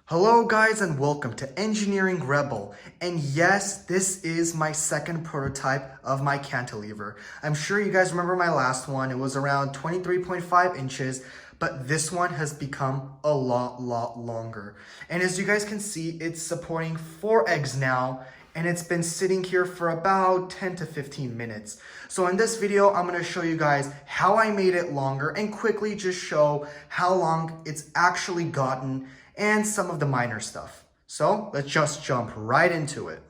Hello guys and welcome to Engineering Rebel, and yes, this is my second prototype of my cantilever. I'm sure you guys remember my last one. It was around 23.5 inches, but this one has become a lot longer. And as you guys can see, it's supporting 4 eggs now, and it's been sitting here for about 10 to 15 minutes. So in this video, I'm gonna show you guys how I made it longer and quickly just show how long it's actually gotten and some of the minor stuff. So let's just jump right into it.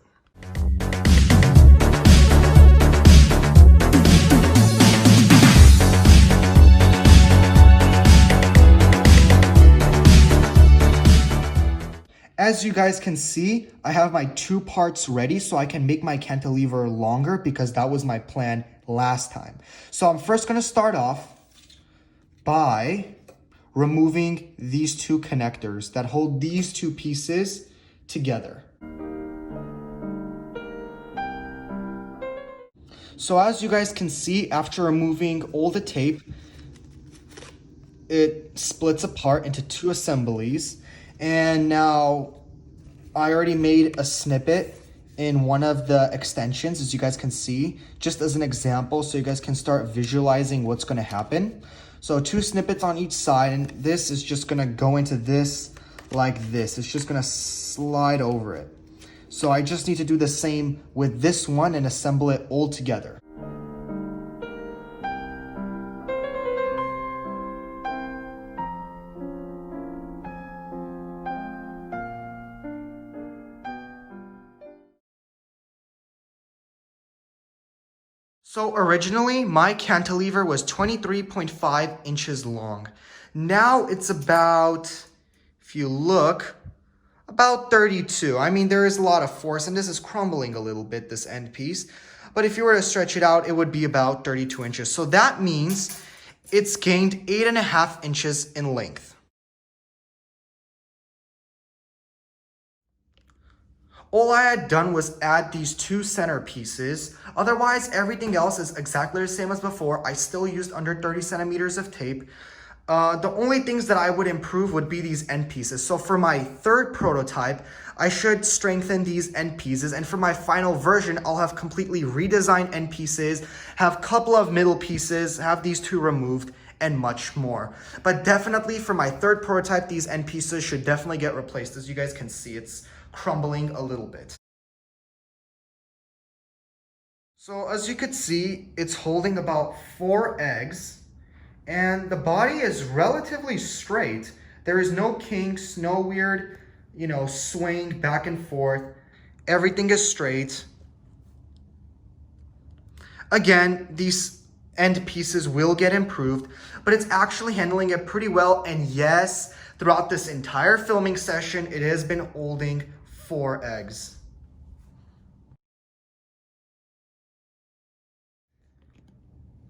As you guys can see, I have my 2 parts ready so I can make my cantilever longer because that was my plan last time. So I'm first gonna start off by removing these 2 connectors that hold these 2 pieces together. So as you guys can see, after removing all the tape, it splits apart into 2 assemblies. And now I already made a snippet in one of the extensions, as you guys can see, just as an example, so you guys can start visualizing what's gonna happen. So 2 snippets on each side, and this is just gonna go into this like this. It's just gonna slide over it. So I just need to do the same with this one and assemble it all together. So originally, my cantilever was 23.5 inches long. Now it's about, if you look, about 32. I mean, there is a lot of force, and this is crumbling a little bit, this end piece. But if you were to stretch it out, it would be about 32 inches. So that means it's gained 8.5 inches in length. All I had done was add these 2 center pieces. Otherwise, everything else is exactly the same as before. I still used under 30 centimeters of tape. The only things that I would improve would be these end pieces. So for my third prototype, I should strengthen these end pieces. And for my final version, I'll have completely redesigned end pieces, have a couple of middle pieces, have these 2 removed, and much more. But definitely for my third prototype, these end pieces should definitely get replaced. As you guys can see, it's crumbling a little bit. So as you could see, it's holding about 4 eggs, and the body is relatively straight. There is no kinks, no weird, swaying back and forth. Everything is straight. Again, these end pieces will get improved, but it's actually handling it pretty well. And yes, throughout this entire filming session, it has been holding 4 eggs.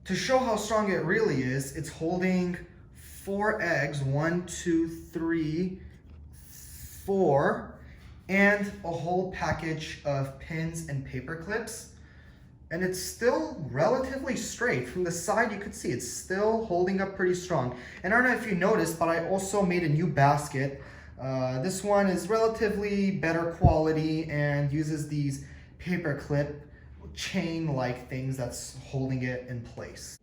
To show how strong it really is, it's holding 4 eggs, 1, 2, 3, 4, and a whole package of pins and paper clips. And it's still relatively straight. From the side, you could see it's still holding up pretty strong. And I don't know if you noticed, but I also made a new basket. This one is relatively better quality and uses these paper clip chain-like things that's holding it in place.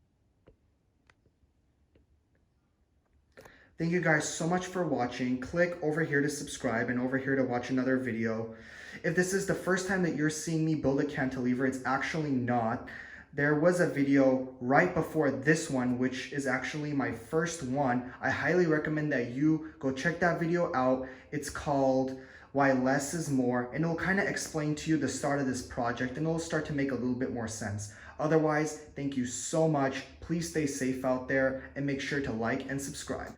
Thank you guys so much for watching. Click over here to subscribe and over here to watch another video. If this is the first time that you're seeing me build a cantilever, it's actually not. There was a video right before this one, which is actually my first one. I highly recommend that you go check that video out. It's called Why Less is More, and it'll kind of explain to you the start of this project, and it'll start to make a little bit more sense. Otherwise, thank you so much. Please stay safe out there and make sure to like and subscribe.